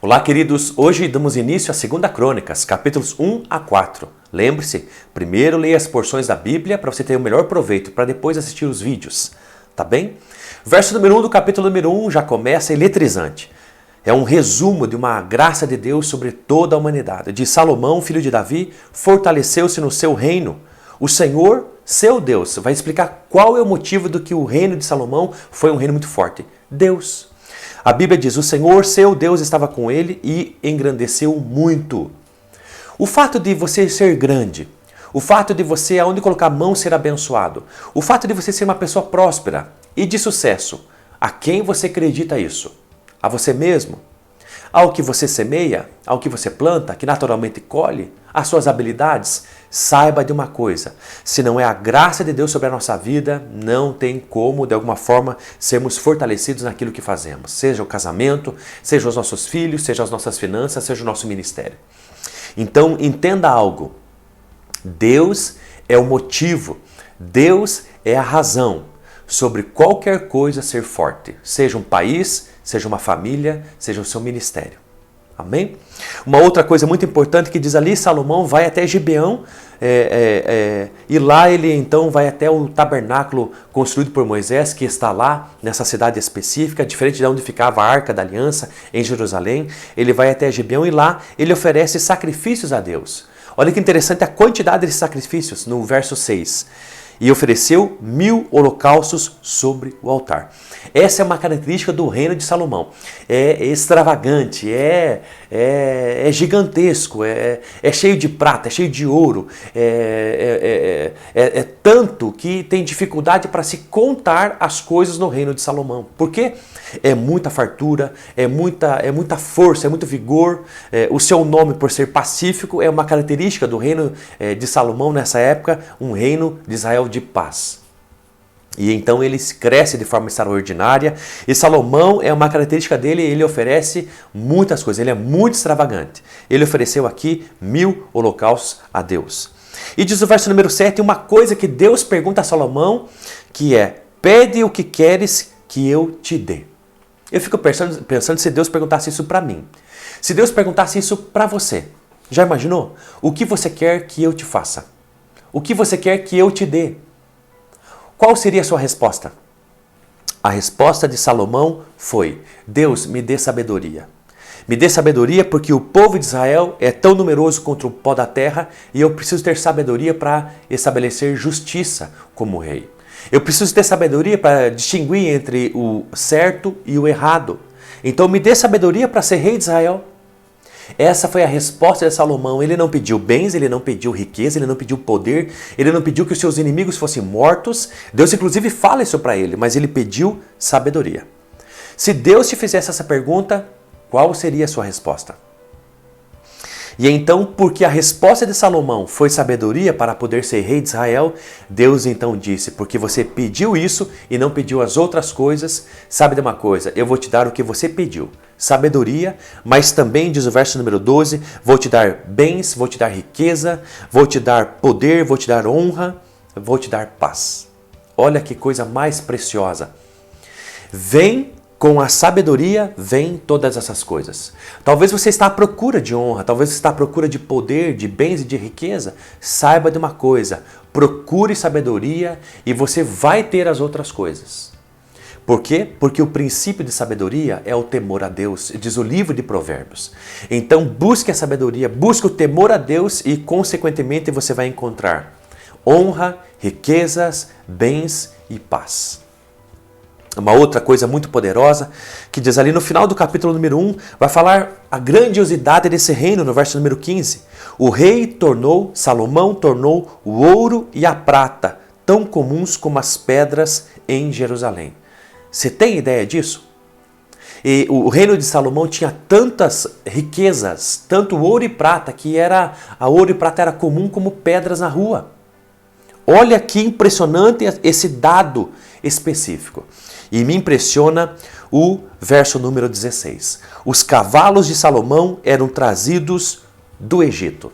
Olá, queridos. Hoje damos início a 2 Crônicas, capítulos 1 a 4. Lembre-se, primeiro leia as porções da Bíblia para você ter o melhor proveito, para depois assistir os vídeos, tá bem? O verso número 1 do capítulo número 1 já começa eletrizante. É um resumo de uma graça de Deus sobre toda a humanidade. De Salomão, filho de Davi, fortaleceu-se no seu reino. O Senhor, seu Deus, vai explicar qual é o motivo do que o reino de Salomão foi um reino muito forte. Deus. A Bíblia diz, o Senhor, seu Deus, estava com ele e engrandeceu muito. O fato de você ser grande, o fato de você, aonde colocar a mão, ser abençoado, o fato de você ser uma pessoa próspera e de sucesso, a quem você acredita isso? A você mesmo? Ao que você semeia, ao que você planta, que naturalmente colhe, as suas habilidades? Saiba de uma coisa, se não é a graça de Deus sobre a nossa vida, não tem como, de alguma forma, sermos fortalecidos naquilo que fazemos. Seja o casamento, seja os nossos filhos, seja as nossas finanças, seja o nosso ministério. Então, entenda algo. Deus é o motivo, Deus é a razão sobre qualquer coisa ser forte. Seja um país, seja uma família, seja o seu ministério. Amém? Uma outra coisa muito importante que diz ali, Salomão vai até Gibeão e lá ele então vai até o tabernáculo construído por Moisés, que está lá nessa cidade específica, diferente de onde ficava a Arca da Aliança, em Jerusalém. Ele vai até Gibeão e lá ele oferece sacrifícios a Deus. Olha que interessante a quantidade de sacrifícios no verso 6. E ofereceu 1000 holocaustos sobre o altar. Essa é uma característica do reino de Salomão. É extravagante, é gigantesco, é cheio de prata, é cheio de ouro. É tanto que tem dificuldade para se contar as coisas no reino de Salomão. Por quê? É muita fartura, é muita força, é muito vigor. O seu nome, por ser pacífico, é uma característica do reino de Salomão nessa época, um reino de Israel de paz. E então ele cresce de forma extraordinária. E Salomão, é uma característica dele, ele oferece muitas coisas, ele é muito extravagante. Ele ofereceu aqui 1000 holocaustos a Deus. E diz o verso número 7, uma coisa que Deus pergunta a Salomão, que é, pede o que queres que eu te dê. Eu fico pensando se Deus perguntasse isso para mim. Se Deus perguntasse isso para você, já imaginou? O que você quer que eu te faça? O que você quer que eu te dê? Qual seria a sua resposta? A resposta de Salomão foi, Deus, me dê sabedoria. Me dê sabedoria porque o povo de Israel é tão numeroso contra o pó da terra e eu preciso ter sabedoria para estabelecer justiça como rei. Eu preciso ter sabedoria para distinguir entre o certo e o errado. Então me dê sabedoria para ser rei de Israel. Essa foi a resposta de Salomão. Ele não pediu bens, ele não pediu riqueza, ele não pediu poder, ele não pediu que os seus inimigos fossem mortos. Deus inclusive fala isso para ele, mas ele pediu sabedoria. Se Deus te fizesse essa pergunta, qual seria a sua resposta? E então, porque a resposta de Salomão foi sabedoria para poder ser rei de Israel, Deus então disse, porque você pediu isso e não pediu as outras coisas, sabe de uma coisa, eu vou te dar o que você pediu, sabedoria, mas também, diz o verso número 12, vou te dar bens, vou te dar riqueza, vou te dar poder, vou te dar honra, vou te dar paz. Olha que coisa mais preciosa. Vem com a sabedoria, vem todas essas coisas. Talvez você está à procura de honra, talvez você está à procura de poder, de bens e de riqueza. Saiba de uma coisa, procure sabedoria e você vai ter as outras coisas. Por quê? Porque o princípio de sabedoria é o temor a Deus, diz o livro de Provérbios. Então busque a sabedoria, busque o temor a Deus e consequentemente você vai encontrar honra, riquezas, bens e paz. Uma outra coisa muito poderosa, que diz ali no final do capítulo número 1, vai falar a grandiosidade desse reino, no verso número 15. O rei Salomão tornou o ouro e a prata, tão comuns como as pedras em Jerusalém. Você tem ideia disso? E o reino de Salomão tinha tantas riquezas, tanto ouro e prata, que a ouro e prata era comum como pedras na rua. Olha que impressionante esse dado específico. E me impressiona o verso número 16. Os cavalos de Salomão eram trazidos do Egito.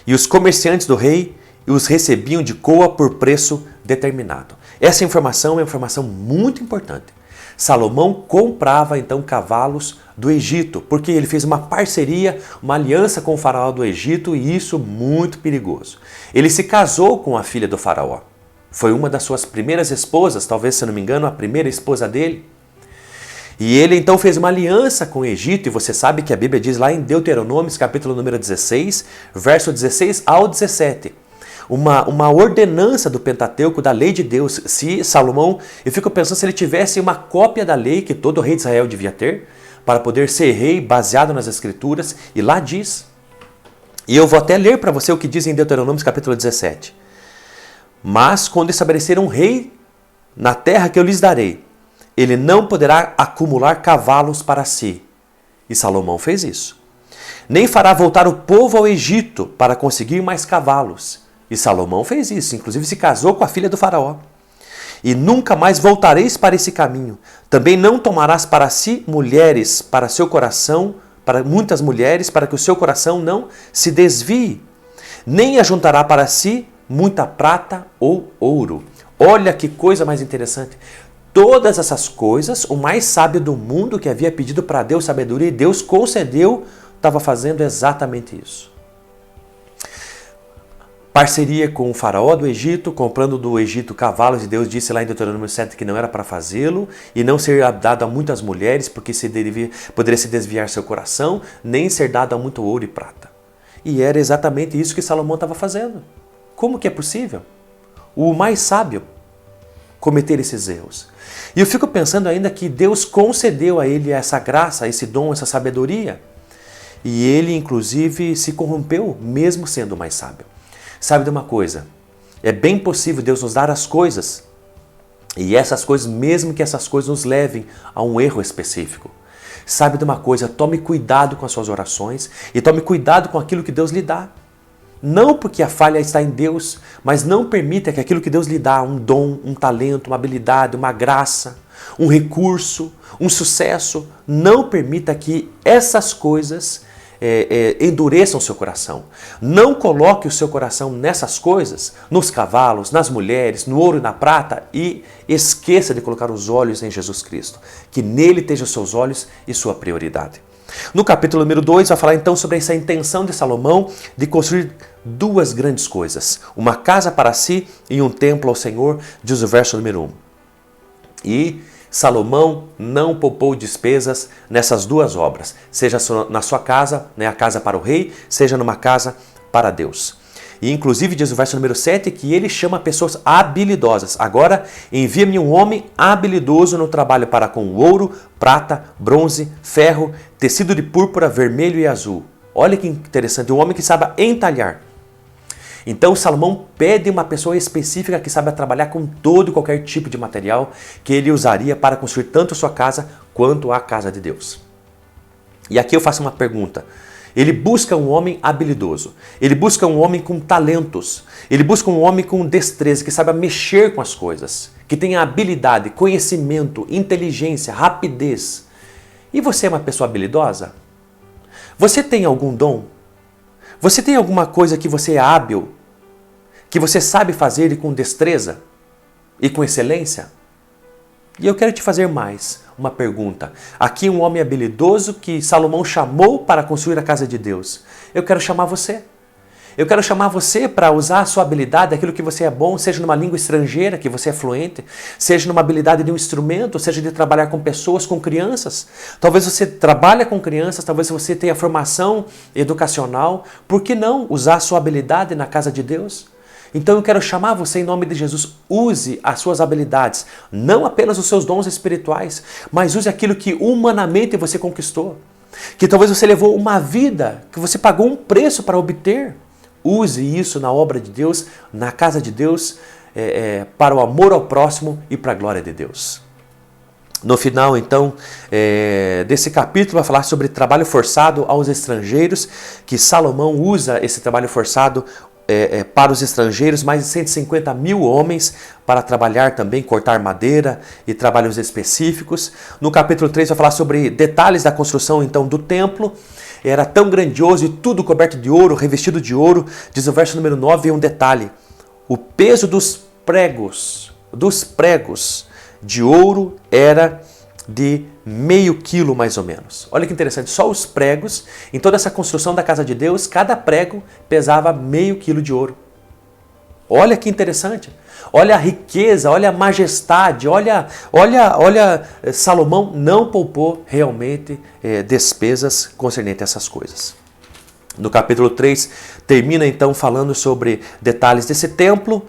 E os comerciantes do rei os recebiam de coa por preço determinado. Essa informação é uma informação muito importante. Salomão comprava então cavalos do Egito, porque ele fez uma parceria, uma aliança com o faraó do Egito, e isso muito perigoso. Ele se casou com a filha do faraó. Foi uma das suas primeiras esposas, talvez, se não me engano, a primeira esposa dele. E ele então fez uma aliança com o Egito, e você sabe que a Bíblia diz lá em Deuteronômio, capítulo número 16, verso 16 ao 17. Uma ordenança do Pentateuco, da lei de Deus. Se Salomão, eu fico pensando se ele tivesse uma cópia da lei que todo rei de Israel devia ter, para poder ser rei baseado nas Escrituras, e lá diz, e eu vou até ler para você o que diz em Deuteronômio capítulo 17. Mas quando estabelecer um rei na terra que eu lhes darei, ele não poderá acumular cavalos para si. E Salomão fez isso. Nem fará voltar o povo ao Egito para conseguir mais cavalos. E Salomão fez isso, inclusive se casou com a filha do faraó. E nunca mais voltareis para esse caminho. Também não tomarás para si mulheres para seu coração, para muitas mulheres, para que o seu coração não se desvie. Nem ajuntará para si muita prata ou ouro. Olha que coisa mais interessante. Todas essas coisas, o mais sábio do mundo que havia pedido para Deus sabedoria e Deus concedeu, estava fazendo exatamente isso. Parceria com o faraó do Egito, comprando do Egito cavalos, e Deus disse lá em Deuteronômio 7 que não era para fazê-lo, e não ser dado a muitas mulheres, porque poderia se desviar seu coração, nem ser dado a muito ouro e prata. E era exatamente isso que Salomão estava fazendo. Como que é possível? O mais sábio cometer esses erros. E eu fico pensando ainda que Deus concedeu a ele essa graça, esse dom, essa sabedoria, e ele inclusive se corrompeu, mesmo sendo o mais sábio. Sabe de uma coisa? É bem possível Deus nos dar as coisas, e essas coisas, mesmo que essas coisas nos levem a um erro específico. Sabe de uma coisa? Tome cuidado com as suas orações e tome cuidado com aquilo que Deus lhe dá. Não porque a falha está em Deus, mas não permita que aquilo que Deus lhe dá, um dom, um talento, uma habilidade, uma graça, um recurso, um sucesso, não permita que essas coisas endureçam o seu coração. Não coloque o seu coração nessas coisas, nos cavalos, nas mulheres, no ouro e na prata, e esqueça de colocar os olhos em Jesus Cristo. Que nele estejam os seus olhos e sua prioridade. No capítulo número 2 vai falar então sobre essa intenção de Salomão de construir duas grandes coisas. Uma casa para si e um templo ao Senhor, diz o verso número 1. E Salomão não poupou despesas nessas duas obras, seja na sua casa, a casa para o rei, seja numa casa para Deus. E inclusive diz o verso número 7 que ele chama pessoas habilidosas. Agora envia-me um homem habilidoso no trabalho para com ouro, prata, bronze, ferro, tecido de púrpura, vermelho e azul. Olha que interessante, um homem que saiba entalhar. Então Salomão pede uma pessoa específica que saiba trabalhar com todo e qualquer tipo de material que ele usaria para construir tanto a sua casa quanto a casa de Deus. E aqui eu faço uma pergunta. Ele busca um homem habilidoso, ele busca um homem com talentos, ele busca um homem com destreza, que saiba mexer com as coisas, que tenha habilidade, conhecimento, inteligência, rapidez. E você é uma pessoa habilidosa? Você tem algum dom? Você tem alguma coisa que você é hábil, que você sabe fazer e com destreza e com excelência? E eu quero te fazer mais uma pergunta. Aqui um homem habilidoso que Salomão chamou para construir a casa de Deus. Eu quero chamar você. Eu quero chamar você para usar a sua habilidade, aquilo que você é bom, seja numa língua estrangeira, que você é fluente, seja numa habilidade de um instrumento, seja de trabalhar com pessoas, com crianças. Talvez você trabalhe com crianças, talvez você tenha formação educacional. Por que não usar a sua habilidade na casa de Deus? Então eu quero chamar você em nome de Jesus, use as suas habilidades, não apenas os seus dons espirituais, mas use aquilo que humanamente você conquistou, que talvez você levou uma vida, que você pagou um preço para obter. Use isso na obra de Deus, na casa de Deus, para o amor ao próximo e para a glória de Deus. No final, então, desse capítulo vai falar sobre trabalho forçado aos estrangeiros, que Salomão usa esse trabalho forçado para os estrangeiros, mais de 150 mil homens para trabalhar também, cortar madeira e trabalhos específicos. No capítulo 3 vai falar sobre detalhes da construção então do templo. Era tão grandioso e tudo coberto de ouro, revestido de ouro. Diz o verso número 9 um detalhe. O peso dos pregos de ouro era de meio quilo mais ou menos. Olha que interessante, só os pregos, em toda essa construção da casa de Deus, cada prego pesava meio quilo de ouro. Olha que interessante, olha a riqueza, olha a majestade, olha, Salomão não poupou realmente despesas concernentes a essas coisas. No capítulo 3, termina então falando sobre detalhes desse templo,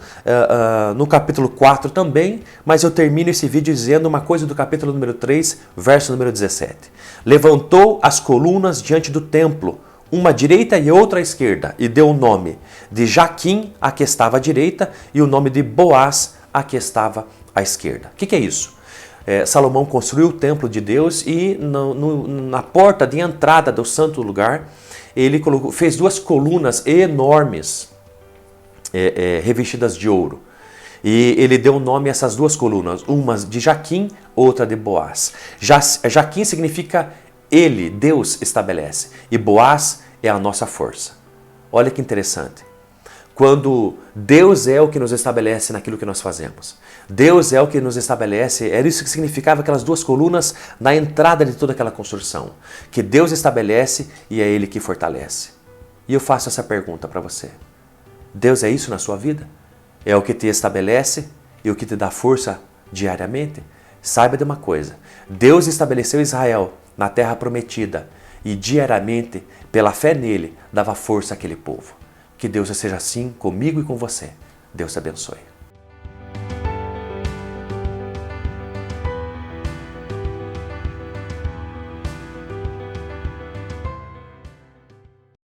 no capítulo 4 também, mas eu termino esse vídeo dizendo uma coisa do capítulo número 3, verso número 17. Levantou as colunas diante do templo, uma à direita e outra à esquerda, e deu o nome de Jaquim, a que estava à direita, e o nome de Boaz, a que estava à esquerda. O que é isso? Salomão construiu o templo de Deus e na porta de entrada do santo lugar, ele fez duas colunas enormes, revestidas de ouro. E ele deu o nome a essas duas colunas, uma de Jaquim, outra de Boaz. Jaquim significa ele, Deus estabelece, e Boaz é a nossa força. Olha que interessante. Quando Deus é o que nos estabelece naquilo que nós fazemos. Deus é o que nos estabelece, era isso que significava aquelas duas colunas na entrada de toda aquela construção. Que Deus estabelece e é Ele que fortalece. E eu faço essa pergunta para você. Deus é isso na sua vida? É o que te estabelece e o que te dá força diariamente? Saiba de uma coisa, Deus estabeleceu Israel na terra prometida e diariamente, pela fé nele, dava força àquele povo. Que Deus seja assim comigo e com você. Deus te abençoe.